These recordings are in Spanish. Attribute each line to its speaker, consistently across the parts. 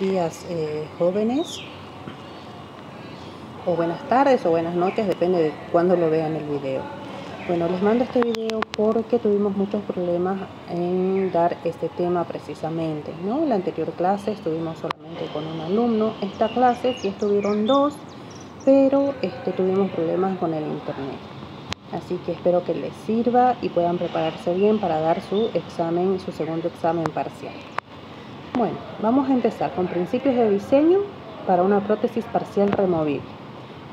Speaker 1: días, jóvenes, o buenas tardes o buenas noches, depende de cuándo lo vean el video. Bueno, les mando este video porque tuvimos muchos problemas en dar este tema precisamente, ¿no? La anterior clase estuvimos solamente con un alumno, esta clase sí estuvieron dos, pero tuvimos problemas con el internet. Así que espero que les sirva y puedan prepararse bien para dar su examen, su segundo examen parcial. Bueno, vamos a empezar con principios de diseño para una prótesis parcial removible.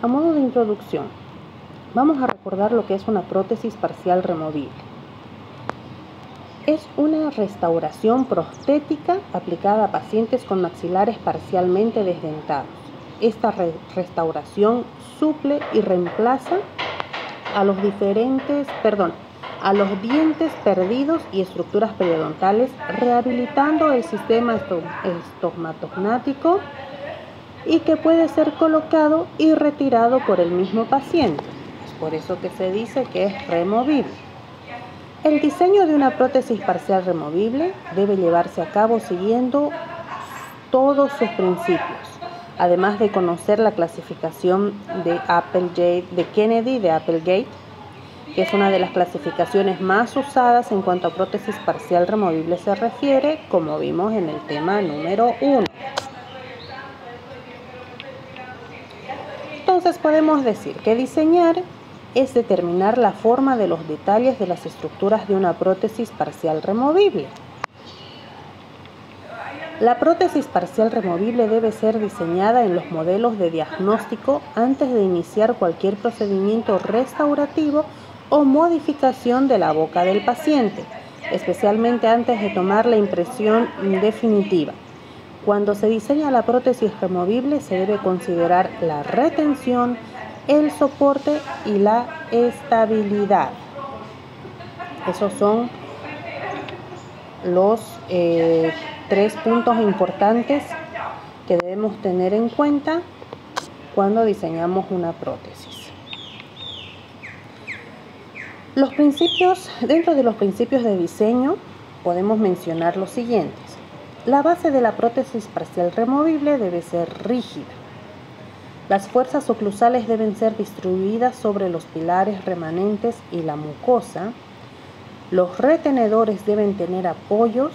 Speaker 1: A modo de introducción, vamos a recordar lo que es una prótesis parcial removible. Es una restauración prostética aplicada a pacientes con maxilares parcialmente desdentados. Esta restauración suple y reemplaza a los dientes perdidos y estructuras periodontales, rehabilitando el sistema estomatognático y que puede ser colocado y retirado por el mismo paciente. Es por eso que se dice que es removible. El diseño de una prótesis parcial removible debe llevarse a cabo siguiendo todos sus principios, además de conocer la clasificación de Kennedy de Applegate, que es una de las clasificaciones más usadas en cuanto a prótesis parcial removible se refiere, como vimos en el tema número 1. Entonces podemos decir que diseñar es determinar la forma de los detalles de las estructuras de una prótesis parcial removible. La prótesis parcial removible debe ser diseñada en los modelos de diagnóstico antes de iniciar cualquier procedimiento restaurativo o modificación de la boca del paciente, especialmente antes de tomar la impresión definitiva. Cuando se diseña la prótesis removible se debe considerar la retención, el soporte y la estabilidad. Esos son los 3 puntos importantes que debemos tener en cuenta cuando diseñamos una prótesis. Dentro de los principios de diseño podemos mencionar los siguientes. La base de la prótesis parcial removible debe ser rígida. Las fuerzas oclusales deben ser distribuidas sobre los pilares remanentes y la mucosa. Los retenedores deben tener apoyos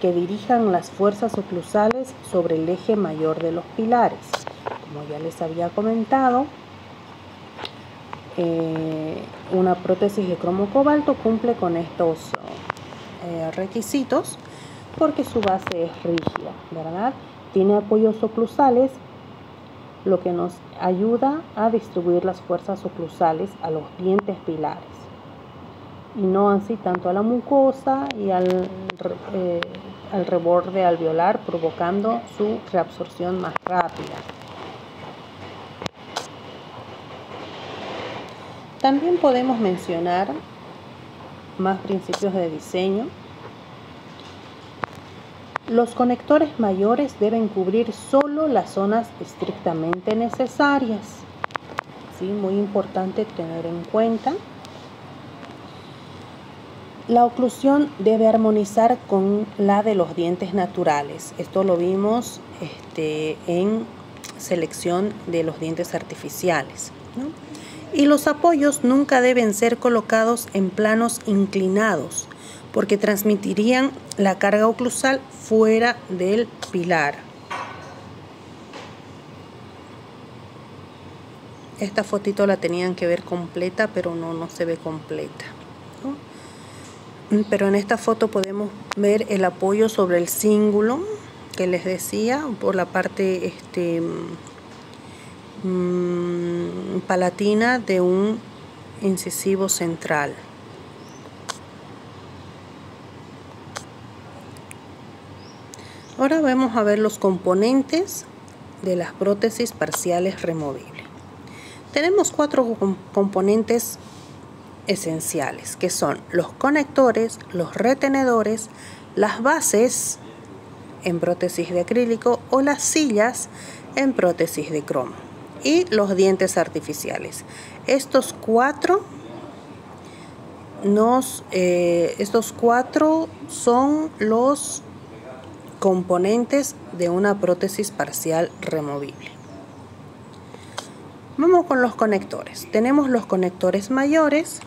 Speaker 1: que dirijan las fuerzas oclusales sobre el eje mayor de los pilares. Como ya les había comentado, una prótesis de cromo cobalto cumple con estos requisitos porque su base es rígida, ¿verdad? Tiene apoyos oclusales, lo que nos ayuda a distribuir las fuerzas oclusales a los dientes pilares y no así tanto a la mucosa y al reborde alveolar, provocando su reabsorción más rápida. También podemos mencionar más principios de diseño. Los conectores mayores deben cubrir solo las zonas estrictamente necesarias. ¿Sí? Muy importante tener en cuenta. La oclusión debe armonizar con la de los dientes naturales. Esto lo vimos en selección de los dientes artificiales, ¿no? Y los apoyos nunca deben ser colocados en planos inclinados, porque transmitirían la carga oclusal fuera del pilar. Esta fotito la tenían que ver completa, pero no se ve completa, ¿no? Pero en esta foto podemos ver el apoyo sobre el cíngulo que les decía, por la parte palatina de un incisivo central. Ahora vamos a ver los componentes de las prótesis parciales removibles. Tenemos 4 componentes esenciales, que son los conectores, los retenedores, las bases en prótesis de acrílico o las sillas en prótesis de cromo y los dientes artificiales. Estos cuatro son los componentes de una prótesis parcial removible. Vamos con los conectores. Tenemos los conectores mayores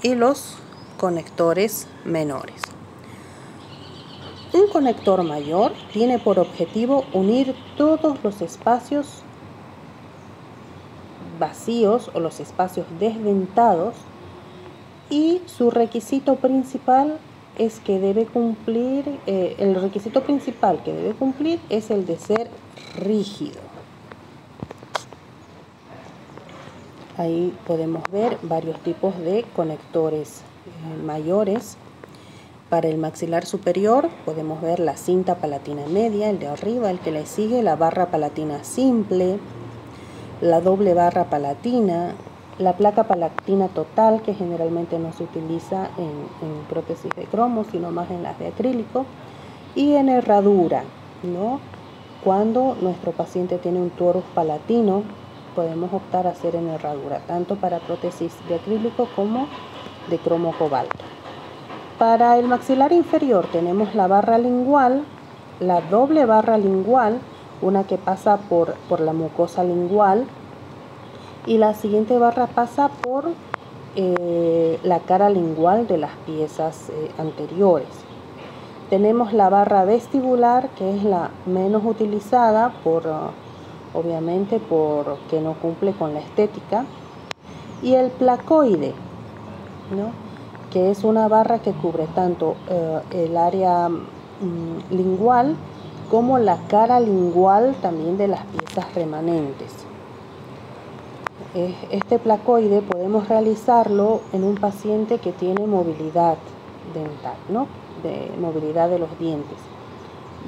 Speaker 1: y los conectores menores. Un conector mayor tiene por objetivo unir todos los espacios vacíos o los espacios desdentados, y su requisito principal es que debe cumplir, el requisito principal que debe cumplir es el de ser rígido. Ahí podemos ver varios tipos de conectores mayores. Para el maxilar superior podemos ver la cinta palatina media, el de arriba, el que le sigue, la barra palatina simple, la doble barra palatina, la placa palatina total, que generalmente no se utiliza en prótesis de cromo, sino más en las de acrílico, y en herradura, ¿no? Cuando nuestro paciente tiene un torus palatino, podemos optar a hacer en herradura, tanto para prótesis de acrílico como de cromo cobalto. Para el maxilar inferior tenemos la barra lingual, la doble barra lingual, una que pasa por la mucosa lingual, y la siguiente barra pasa por la cara lingual de las piezas anteriores. Tenemos la barra vestibular, que es la menos utilizada, obviamente porque no cumple con la estética, y el placoide, ¿no?, que es una barra que cubre tanto el área lingual como la cara lingual también de las piezas remanentes. Este placoide podemos realizarlo en un paciente que tiene movilidad dental, ¿no?, de movilidad de los dientes,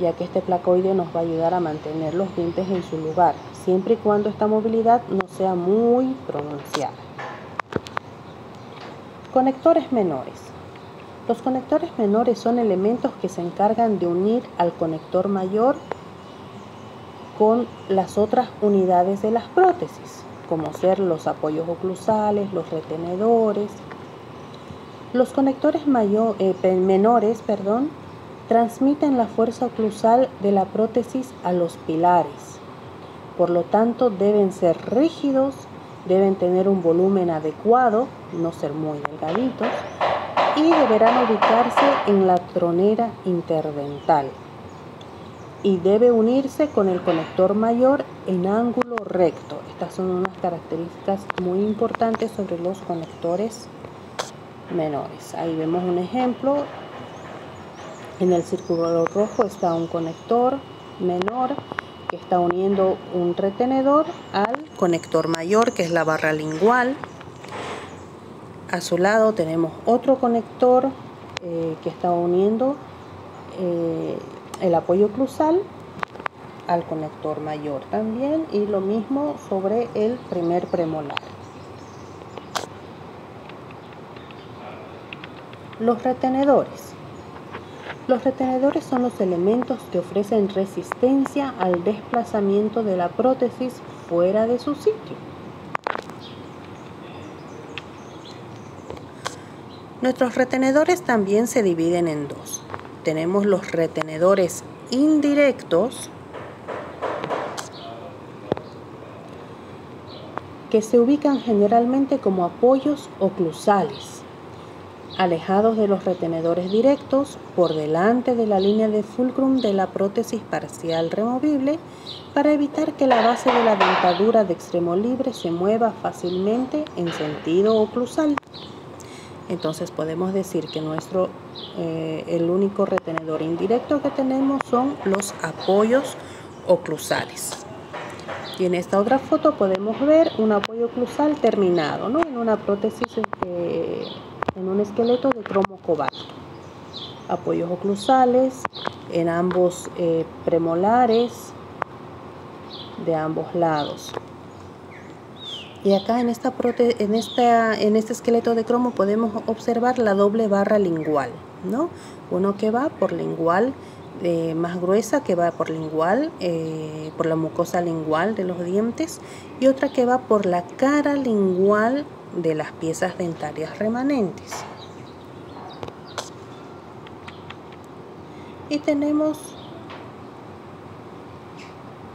Speaker 1: ya que este placoide nos va a ayudar a mantener los dientes en su lugar, siempre y cuando esta movilidad no sea muy pronunciada. Conectores menores. Los conectores menores son elementos que se encargan de unir al conector mayor con las otras unidades de las prótesis, como ser los apoyos oclusales, los retenedores. Los conectores menores transmiten la fuerza oclusal de la prótesis a los pilares. Por lo tanto, deben ser rígidos, deben tener un volumen adecuado, no ser muy delgaditos, y deberán ubicarse en la tronera interdental. Y debe unirse con el conector mayor en ángulo recto. Estas son unas características muy importantes sobre los conectores menores. Ahí vemos un ejemplo. En el círculo rojo está un conector menor que está uniendo un retenedor al conector mayor, que es la barra lingual. A su lado tenemos otro conector que está uniendo el apoyo oclusal al conector mayor también, y lo mismo sobre el primer premolar. Los retenedores. Los retenedores son los elementos que ofrecen resistencia al desplazamiento de la prótesis fuera de su sitio. Nuestros retenedores también se dividen en dos. Tenemos los retenedores indirectos, que se ubican generalmente como apoyos oclusales, alejados de los retenedores directos, por delante de la línea de fulcrum de la prótesis parcial removible, para evitar que la base de la dentadura de extremo libre se mueva fácilmente en sentido oclusal. Entonces podemos decir que el único retenedor indirecto que tenemos son los apoyos oclusales. Y en esta otra foto podemos ver un apoyo oclusal terminado, ¿no?, en una prótesis, en un esqueleto de cromo cobalto. Apoyos oclusales en ambos premolares de ambos lados. Y acá en este esqueleto de cromo podemos observar la doble barra lingual, ¿no? Uno que va por lingual más gruesa, que va por lingual, por la mucosa lingual de los dientes, y otra que va por la cara lingual de las piezas dentarias remanentes. Y tenemos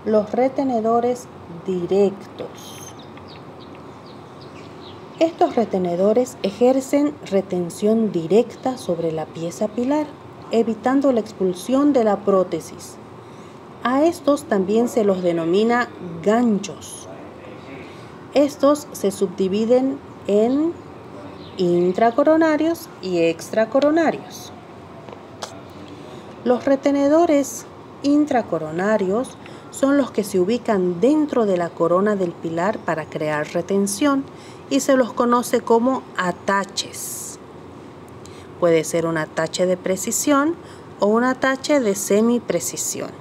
Speaker 1: los retenedores directos. Estos retenedores ejercen retención directa sobre la pieza pilar, evitando la expulsión de la prótesis. A estos también se los denomina ganchos. Estos se subdividen en intracoronarios y extracoronarios. Los retenedores intracoronarios son los que se ubican dentro de la corona del pilar para crear retención y se los conoce como ataches. Puede ser un atache de precisión o un atache de semiprecisión.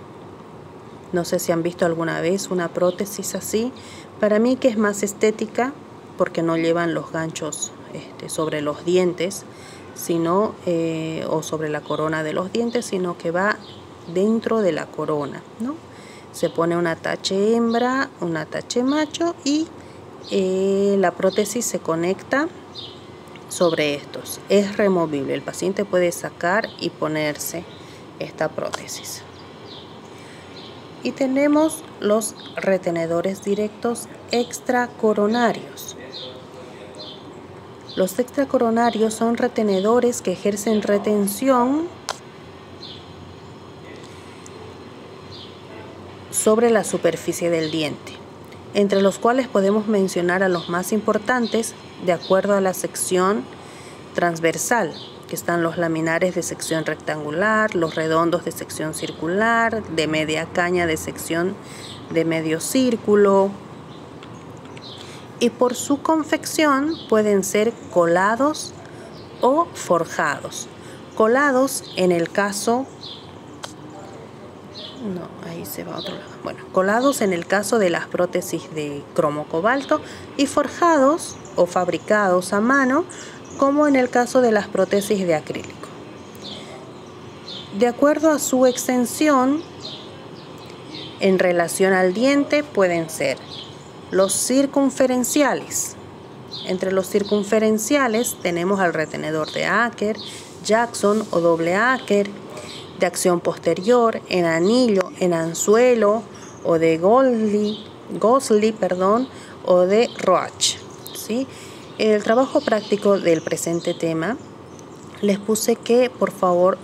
Speaker 1: No sé si han visto alguna vez una prótesis así. Para mí que es más estética porque no llevan los ganchos sobre los dientes, sino o sobre la corona de los dientes, sino que va dentro de la corona, ¿no? Se pone un atache hembra, un atache macho y la prótesis se conecta sobre estos. Es removible, el paciente puede sacar y ponerse esta prótesis. Y tenemos los retenedores directos extracoronarios. Los extracoronarios son retenedores que ejercen retención sobre la superficie del diente, entre los cuales podemos mencionar a los más importantes de acuerdo a la sección transversal, que están los laminares de sección rectangular, los redondos de sección circular, de media caña de sección de medio círculo, y por su confección pueden ser colados o forjados. Colados en el caso colados en el caso de las prótesis de cromo cobalto y forjados o fabricados a mano como en el caso de las prótesis de acrílico. De acuerdo a su extensión en relación al diente pueden ser los circunferenciales. Entre los circunferenciales tenemos al retenedor de Acker, Jackson o doble Acker, de acción posterior, en anillo, en anzuelo o de Gosli, o de Roach, ¿sí? En el trabajo práctico del presente tema les puse que por favor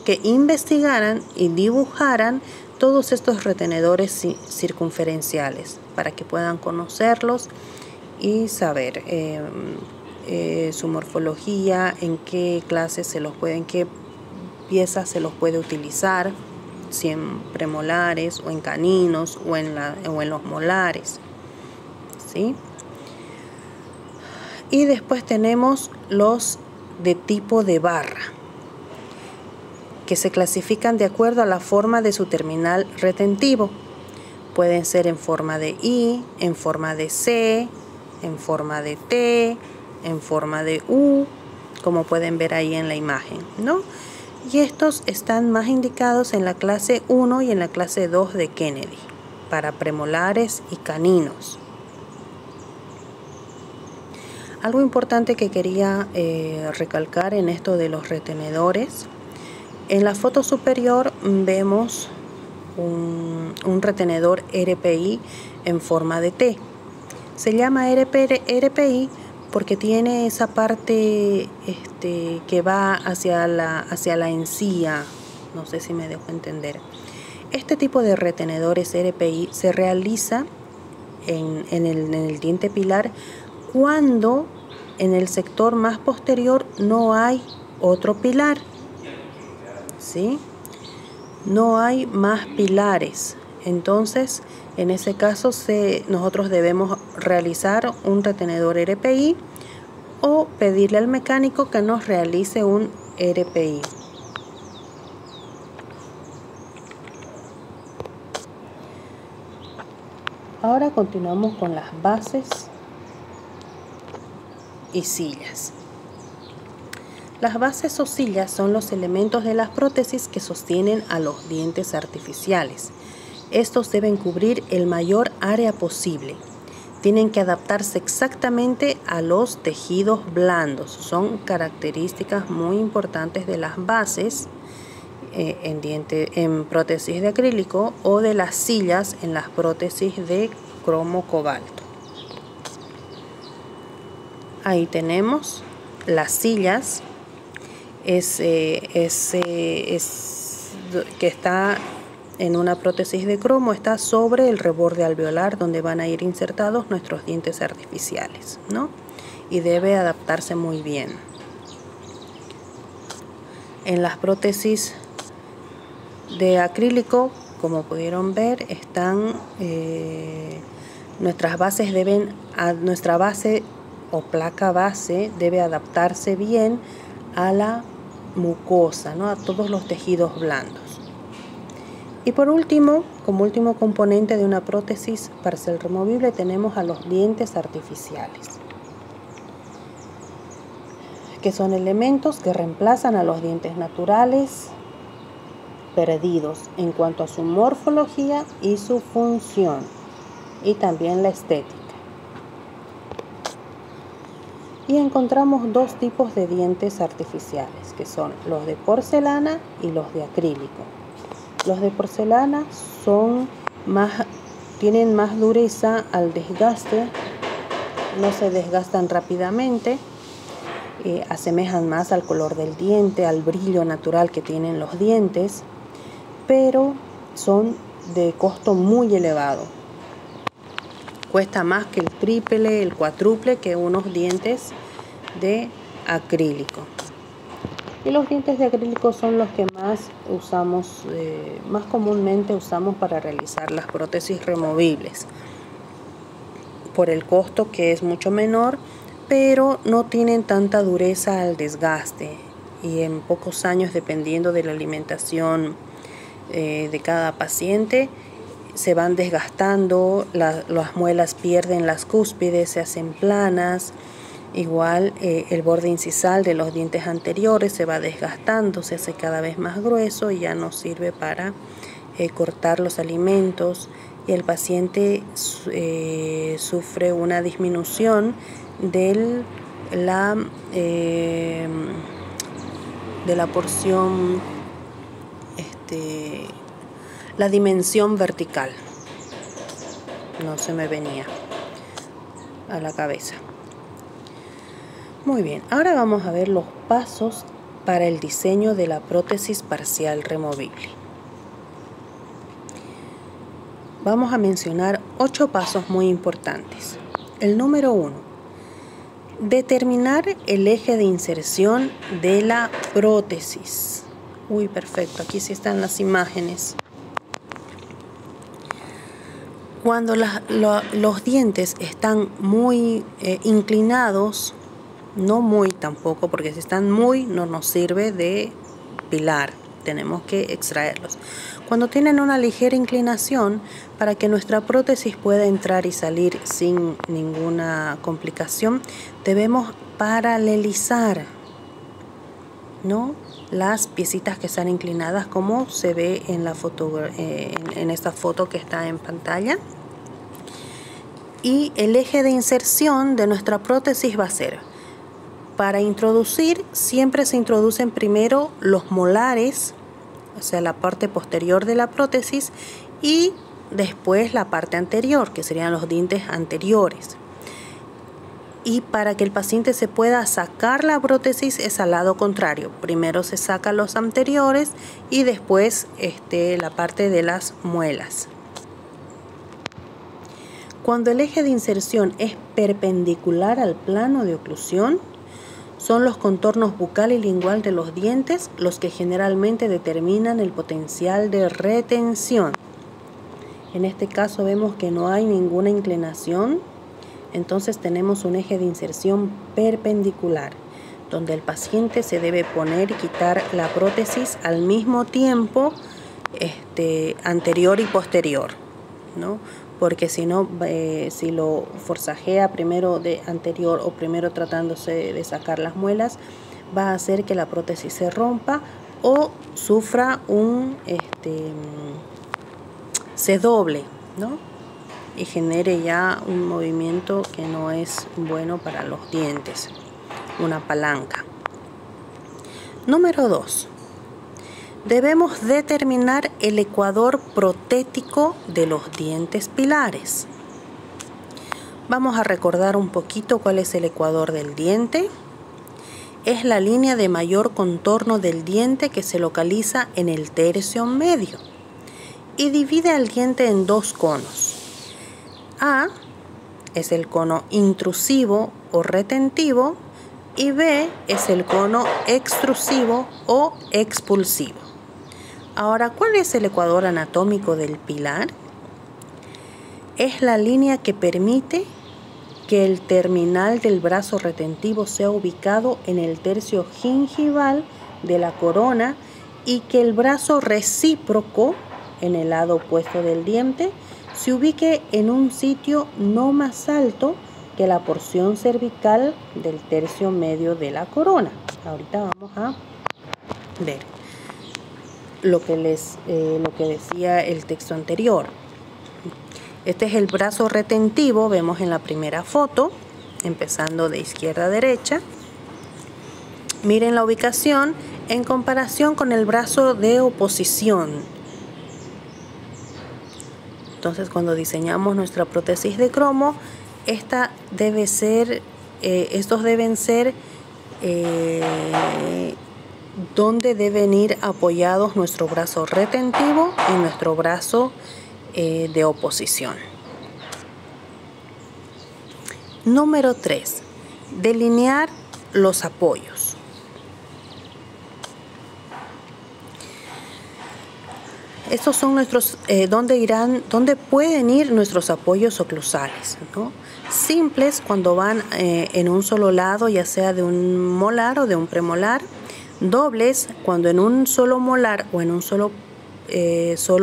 Speaker 1: que investigaran y dibujaran todos estos retenedores circunferenciales para que puedan conocerlos y saber su morfología, en qué clases se los pueden, qué piezas se los puede utilizar, si en premolares o en caninos o en los molares, ¿sí? Y después tenemos los de tipo de barra, que se clasifican de acuerdo a la forma de su terminal retentivo. Pueden ser en forma de I, en forma de C, en forma de T, en forma de U, como pueden ver ahí en la imagen, ¿no? Y estos están más indicados en la clase 1 y en la clase 2 de Kennedy, para premolares y caninos. Algo importante que quería recalcar en esto de los retenedores, en la foto superior vemos un retenedor RPI en forma de T. Se llama RPI porque tiene esa parte que va hacia la encía, no sé si me dejo entender. Este tipo de retenedores RPI se realiza en el diente pilar cuando en el sector más posterior no hay otro pilar, ¿sí? No hay más pilares. Entonces, en ese caso nosotros debemos realizar un retenedor RPI o pedirle al mecánico que nos realice un RPI. Ahora continuamos con las bases y sillas. Las bases o sillas son los elementos de las prótesis que sostienen a los dientes artificiales. Estos deben cubrir el mayor área posible. Tienen que adaptarse exactamente a los tejidos blandos. Son características muy importantes de las bases en prótesis de acrílico, o de las sillas en las prótesis de cromo cobalto. Ahí tenemos las sillas, que está en una prótesis de cromo, está sobre el reborde alveolar donde van a ir insertados nuestros dientes artificiales, ¿no? Y debe adaptarse muy bien. En las prótesis de acrílico, como pudieron ver, están nuestra base o placa base debe adaptarse bien a la mucosa, ¿no? A todos los tejidos blandos. Y por último, como último componente de una prótesis parcial removible, tenemos a los dientes artificiales, que son elementos que reemplazan a los dientes naturales perdidos en cuanto a su morfología y su función, y también la estética. Y encontramos dos tipos de dientes artificiales, que son los de porcelana y los de acrílico. Los de porcelana tienen más dureza al desgaste, no se desgastan rápidamente, asemejan más al color del diente, al brillo natural que tienen los dientes, pero son de costo muy elevado. Cuesta más que el triple, el cuádruple que unos dientes de acrílico. Y los dientes de acrílico son los que más usamos, más comúnmente usamos para realizar las prótesis removibles, por el costo que es mucho menor, pero no tienen tanta dureza al desgaste, y en pocos años, dependiendo de la alimentación de cada paciente, se van desgastando, las muelas pierden las cúspides, se hacen planas. Igual el borde incisal de los dientes anteriores se va desgastando, se hace cada vez más grueso y ya no sirve para cortar los alimentos, y el paciente sufre una disminución de la porción, la dimensión vertical. No se me venía a la cabeza. Muy bien, ahora vamos a ver los pasos para el diseño de la prótesis parcial removible. Vamos a mencionar 8 pasos muy importantes. El número 1, determinar el eje de inserción de la prótesis. Uy, perfecto, aquí sí están las imágenes. Cuando los dientes están muy inclinados, no muy tampoco, porque si están muy no nos sirve de pilar, tenemos que extraerlos. Cuando tienen una ligera inclinación, para que nuestra prótesis pueda entrar y salir sin ninguna complicación, debemos paralelizar, ¿no?, las piecitas que están inclinadas, como se ve en la foto, en esta foto que está en pantalla. Y el eje de inserción de nuestra prótesis va a ser: para introducir, siempre se introducen primero los molares, o sea, la parte posterior de la prótesis, y después la parte anterior, que serían los dientes anteriores. Y para que el paciente se pueda sacar la prótesis es al lado contrario. Primero se sacan los anteriores y después la parte de las muelas. Cuando el eje de inserción es perpendicular al plano de oclusión, son los contornos bucal y lingual de los dientes los que generalmente determinan el potencial de retención. En este caso vemos que no hay ninguna inclinación, entonces tenemos un eje de inserción perpendicular, donde el paciente se debe poner y quitar la prótesis al mismo tiempo, anterior y posterior, ¿no? Porque si no, si lo forzajea primero de anterior o primero tratándose de sacar las muelas, va a hacer que la prótesis se rompa o sufra se doble, ¿no?, y genere ya un movimiento que no es bueno para los dientes, una palanca. Número 2. debemos determinar el ecuador protético de los dientes pilares. Vamos a recordar un poquito cuál es el ecuador del diente. Es la línea de mayor contorno del diente que se localiza en el tercio medio y divide al diente en dos conos. A es el cono intrusivo o retentivo y B es el cono extrusivo o expulsivo. Ahora, ¿cuál es el ecuador anatómico del pilar? Es la línea que permite que el terminal del brazo retentivo sea ubicado en el tercio gingival de la corona y que el brazo recíproco, en el lado opuesto del diente, se ubique en un sitio no más alto que la porción cervical del tercio medio de la corona. Ahorita vamos a ver lo que decía el texto anterior. Este es el brazo retentivo, vemos en la primera foto, empezando de izquierda a derecha. Miren la ubicación en comparación con el brazo de oposición. Entonces, cuando diseñamos nuestra prótesis de cromo, estos deben ser donde deben ir apoyados nuestro brazo retentivo y nuestro brazo de oposición. Número 3. Delinear los apoyos. Estos son nuestros, donde pueden ir nuestros apoyos oclusales, ¿no? Simples cuando van en un solo lado, ya sea de un molar o de un premolar. Dobles cuando en un solo molar o en un solo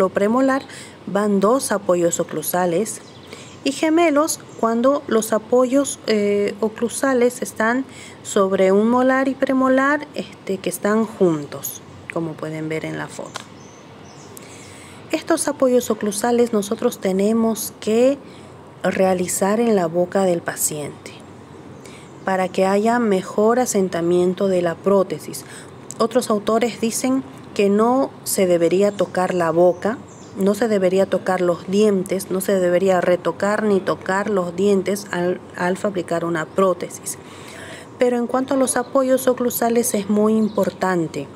Speaker 1: premolar van dos apoyos oclusales. Y gemelos cuando los apoyos oclusales están sobre un molar y premolar que están juntos, como pueden ver en la foto. Estos apoyos oclusales nosotros tenemos que realizar en la boca del paciente para que haya mejor asentamiento de la prótesis. Otros autores dicen que no se debería tocar la boca, no se debería tocar los dientes, no se debería retocar ni tocar los dientes al fabricar una prótesis. Pero en cuanto a los apoyos oclusales es muy importante,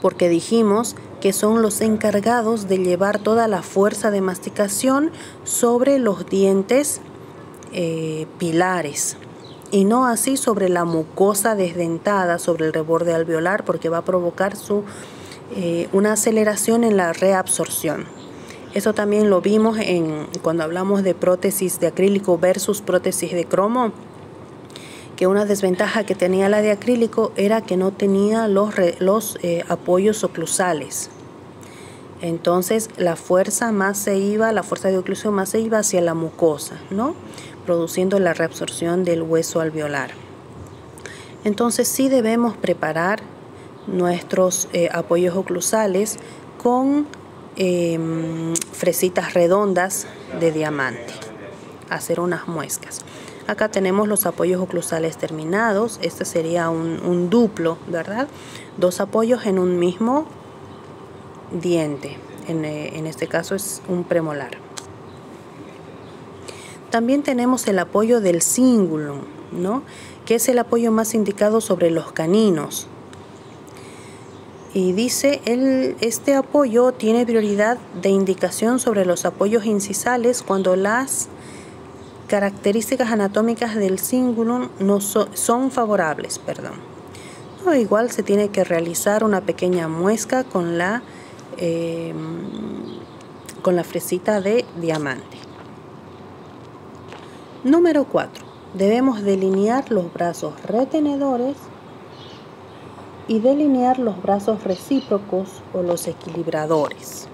Speaker 1: porque dijimos que son los encargados de llevar toda la fuerza de masticación sobre los dientes pilares y no así sobre la mucosa desdentada, sobre el reborde alveolar, porque va a provocar una aceleración en la reabsorción. Eso también lo vimos cuando hablamos de prótesis de acrílico versus prótesis de cromo, que una desventaja que tenía la de acrílico era que no tenía los apoyos oclusales. Entonces la fuerza de oclusión más se iba hacia la mucosa, ¿no? Produciendo la reabsorción del hueso alveolar. Entonces sí debemos preparar nuestros apoyos oclusales con fresitas redondas de diamante. Hacer unas muescas. Acá tenemos los apoyos oclusales terminados. Este sería un duplo, ¿verdad? Dos apoyos en un mismo diente. En este caso es un premolar. También tenemos el apoyo del cingulum, ¿no? Que es el apoyo más indicado sobre los caninos. Y dice, este apoyo tiene prioridad de indicación sobre los apoyos incisales cuando las características anatómicas del cingulum no son favorables. No, igual se tiene que realizar una pequeña muesca con la fresita de diamante. Número 4. Debemos delinear los brazos retenedores y delinear los brazos recíprocos o los equilibradores.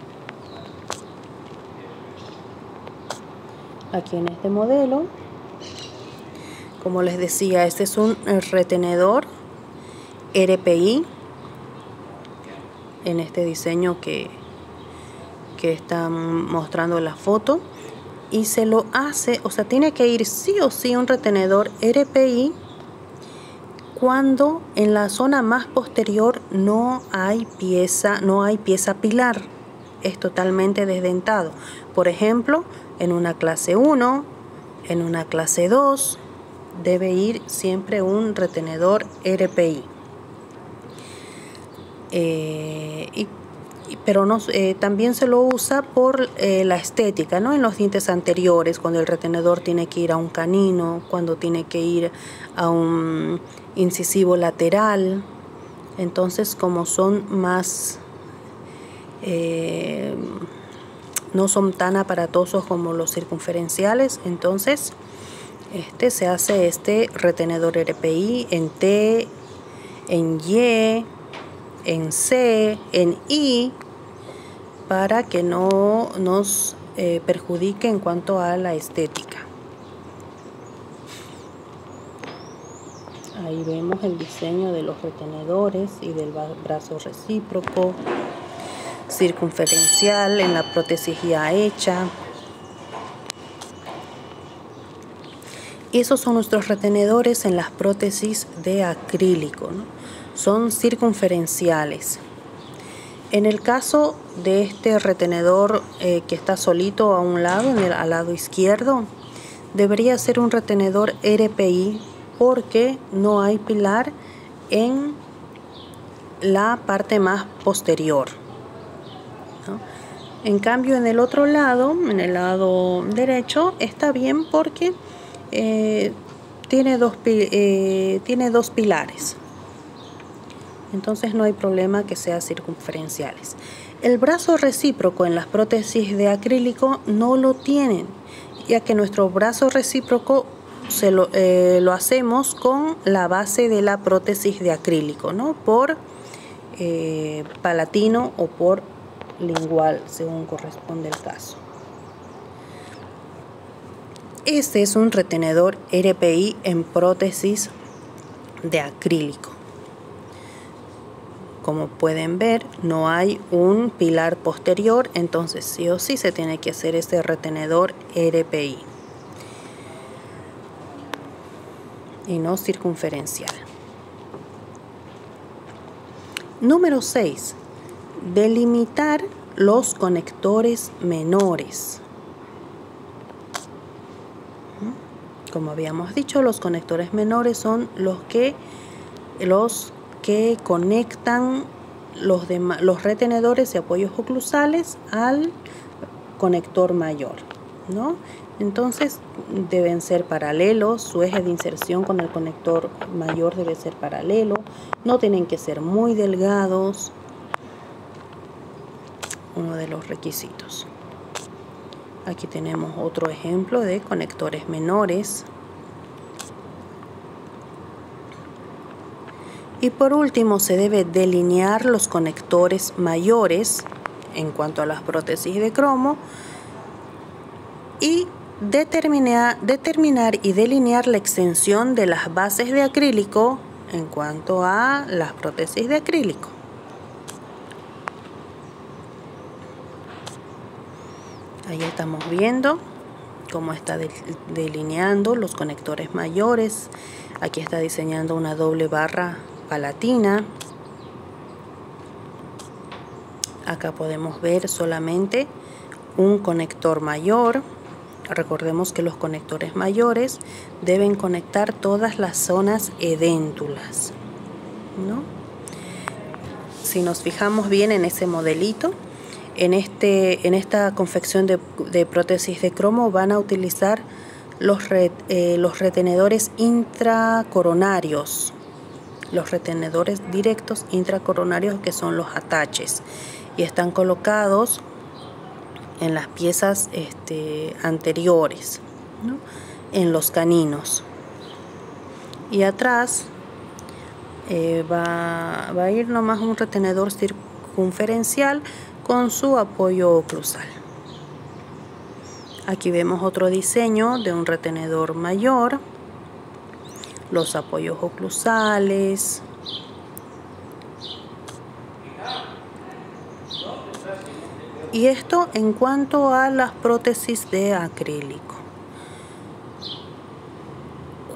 Speaker 1: Aquí en este modelo, como les decía, este es un retenedor RPI en este diseño que están mostrando en la foto, y se lo hace, o sea, tiene que ir sí o sí un retenedor RPI cuando en la zona más posterior no hay pieza pilar, es totalmente desdentado. Por ejemplo, en una clase 1, en una clase 2, debe ir siempre un retenedor RPI. Pero no, también se lo usa por la estética, ¿no? En los dientes anteriores, cuando el retenedor tiene que ir a un canino, cuando tiene que ir a un incisivo lateral. Entonces, como son más, no son tan aparatosos como los circunferenciales, entonces se hace este retenedor RPI en T, en Y, en C, en I, para que no nos perjudique en cuanto a la estética. Ahí vemos el diseño de los retenedores y del brazo recíproco, circunferencial en la prótesis ya hecha. Y esos son nuestros retenedores en las prótesis de acrílico, ¿no? Son circunferenciales. En el caso de este retenedor que está solito a un lado, al lado izquierdo, debería ser un retenedor RPI porque no hay pilar en la parte más posterior, ¿no? En cambio, en el otro lado, en el lado derecho, está bien porque tiene dos pilares. Entonces no hay problema que sea circunferenciales. El brazo recíproco en las prótesis de acrílico no lo tienen, ya que nuestro brazo recíproco lo hacemos con la base de la prótesis de acrílico, ¿no? Por palatino o por lingual, según corresponde el caso. Este es un retenedor RPI en prótesis de acrílico. Como pueden ver, no hay un pilar posterior, entonces sí o sí se tiene que hacer este retenedor RPI y no circunferencial. Número 6. Delimitar los conectores menores. Como habíamos dicho, los conectores menores son los que conectan los retenedores y apoyos oclusales al conector mayor, ¿no? Entonces deben ser paralelos, su eje de inserción con el conector mayor debe ser paralelo, no tienen que ser muy delgados, uno de los requisitos. Aquí tenemos otro ejemplo de conectores menores. Y por último, se debe delinear los conectores mayores en cuanto a las prótesis de cromo y determinar y delinear la extensión de las bases de acrílico en cuanto a las prótesis de acrílico. Ahí estamos viendo cómo está delineando los conectores mayores. Aquí está diseñando una doble barra palatina. Acá podemos ver solamente un conector mayor. Recordemos que los conectores mayores deben conectar todas las zonas edéntulas, ¿no? Si nos fijamos bien en ese modelito, en esta confección de prótesis de cromo van a utilizar los retenedores intracoronarios, los retenedores directos intracoronarios, que son los ataches, y están colocados en las piezas anteriores, ¿no? En los caninos. Y atrás va a ir nomás un retenedor circunferencial con su apoyo oclusal. Aquí vemos otro diseño de un retenedor mayor, los apoyos oclusales, y esto en cuanto a las prótesis de acrílico.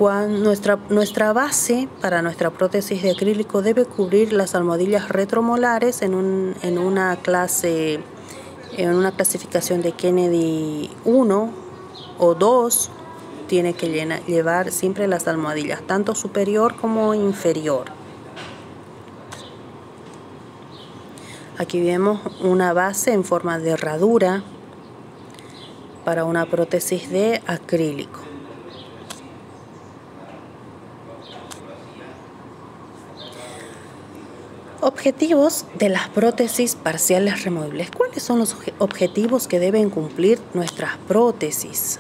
Speaker 1: Nuestra base para nuestra prótesis de acrílico debe cubrir las almohadillas retromolares en una clasificación de Kennedy 1 o 2. Tiene que llevar siempre las almohadillas, tanto superior como inferior. Aquí vemos una base en forma de herradura para una prótesis de acrílico. Objetivos de las prótesis parciales removibles. ¿Cuáles son los objetivos que deben cumplir nuestras prótesis?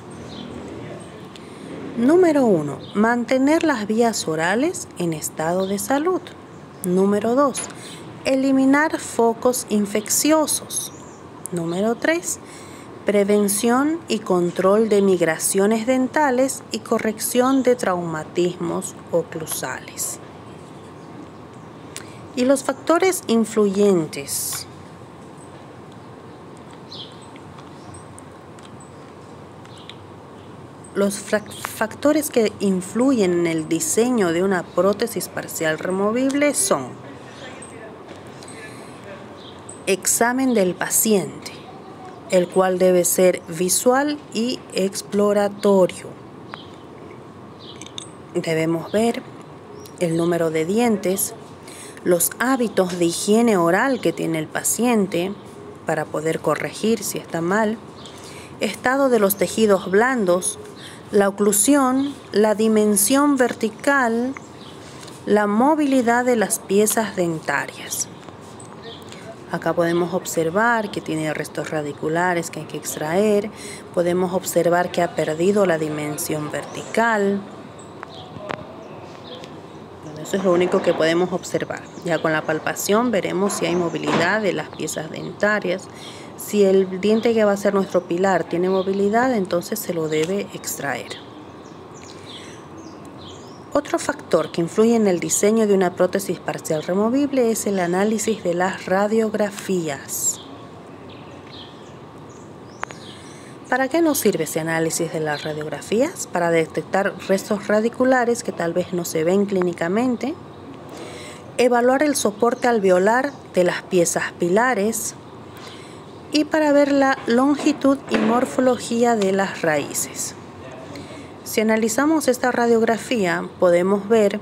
Speaker 1: Número 1. Mantener las vías orales en estado de salud. Número 2. Eliminar focos infecciosos. Número 3. Prevención y control de migraciones dentales y corrección de traumatismos oclusales. Y los factores influyentes. Los factores que influyen en el diseño de una prótesis parcial removible son: examen del paciente, el cual debe ser visual y exploratorio. Debemos ver el número de dientes, los hábitos de higiene oral que tiene el paciente para poder corregir si está mal, estado de los tejidos blandos, la oclusión, la dimensión vertical, la movilidad de las piezas dentarias. Acá podemos observar que tiene restos radiculares que hay que extraer, podemos observar que ha perdido la dimensión vertical. Eso es lo único que podemos observar. Ya con la palpación veremos si hay movilidad de las piezas dentarias. Si el diente que va a ser nuestro pilar tiene movilidad, entonces se lo debe extraer. Otro factor que influye en el diseño de una prótesis parcial removible es el análisis de las radiografías. ¿Para qué nos sirve ese análisis de las radiografías? Para detectar restos radiculares que tal vez no se ven clínicamente, evaluar el soporte alveolar de las piezas pilares y para ver la longitud y morfología de las raíces. Si analizamos esta radiografía, podemos ver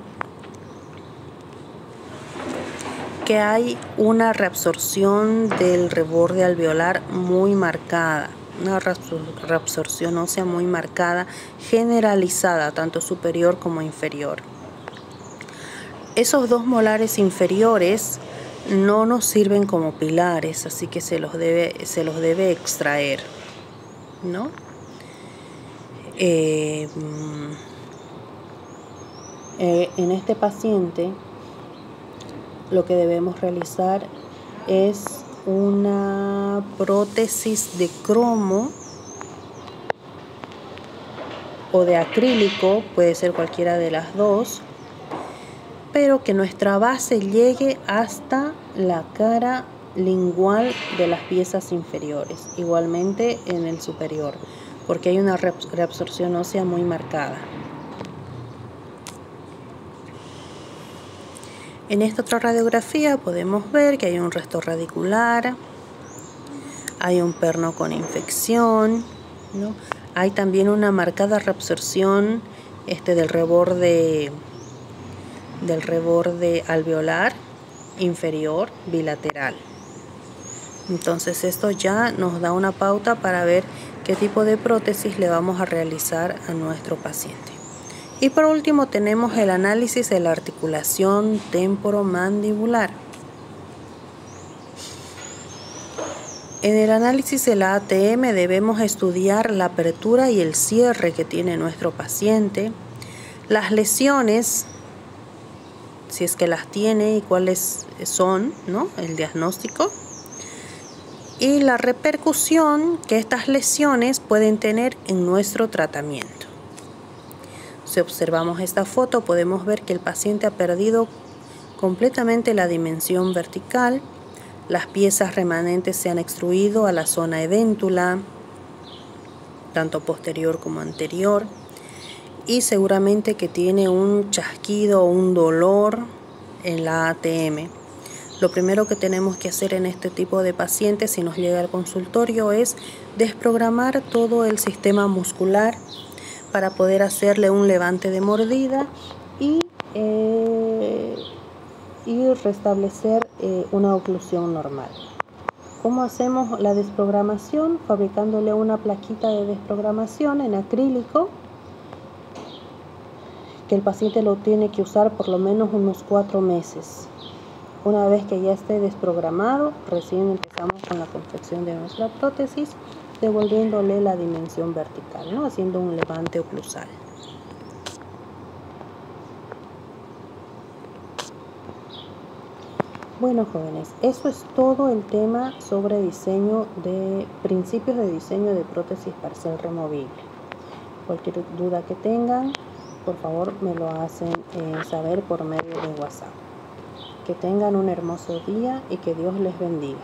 Speaker 1: que hay una reabsorción del reborde alveolar muy marcada. Una reabsorción ósea muy marcada, generalizada, tanto superior como inferior. Esos dos molares inferiores no nos sirven como pilares, así que se los debe extraer, ¿no? En este paciente lo que debemos realizar es una prótesis de cromo o de acrílico, puede ser cualquiera de las dos, pero que nuestra base llegue hasta la cara lingual de las piezas inferiores, igualmente en el superior, porque hay una reabsorción ósea muy marcada. En esta otra radiografía podemos ver que hay un resto radicular, hay un perno con infección, ¿no? Hay también una marcada reabsorción del reborde alveolar inferior bilateral. Entonces esto ya nos da una pauta para ver qué tipo de prótesis le vamos a realizar a nuestro paciente. Y por último tenemos el análisis de la articulación temporomandibular. En el análisis de la ATM debemos estudiar la apertura y el cierre que tiene nuestro paciente, las lesiones, si es que las tiene y cuáles son, ¿no? El diagnóstico, y la repercusión que estas lesiones pueden tener en nuestro tratamiento. Si observamos esta foto, podemos ver que el paciente ha perdido completamente la dimensión vertical, las piezas remanentes se han extruido a la zona edéntula, tanto posterior como anterior, y seguramente que tiene un chasquido o un dolor en la ATM. Lo primero que tenemos que hacer en este tipo de pacientes, si nos llega al consultorio, es desprogramar todo el sistema muscular para poder hacerle un levante de mordida y restablecer una oclusión normal. ¿Cómo hacemos la desprogramación? Fabricándole una plaquita de desprogramación en acrílico, que el paciente lo tiene que usar por lo menos unos 4 meses. Una vez que ya esté desprogramado, recién empezamos con la confección de nuestra prótesis, devolviéndole la dimensión vertical, ¿no? Haciendo un levante oclusal. Bueno, jóvenes, eso es todo el tema sobre principios de diseño de prótesis parcial removible. Cualquier duda que tengan, por favor me lo hacen saber por medio de WhatsApp. Que tengan un hermoso día y que Dios les bendiga.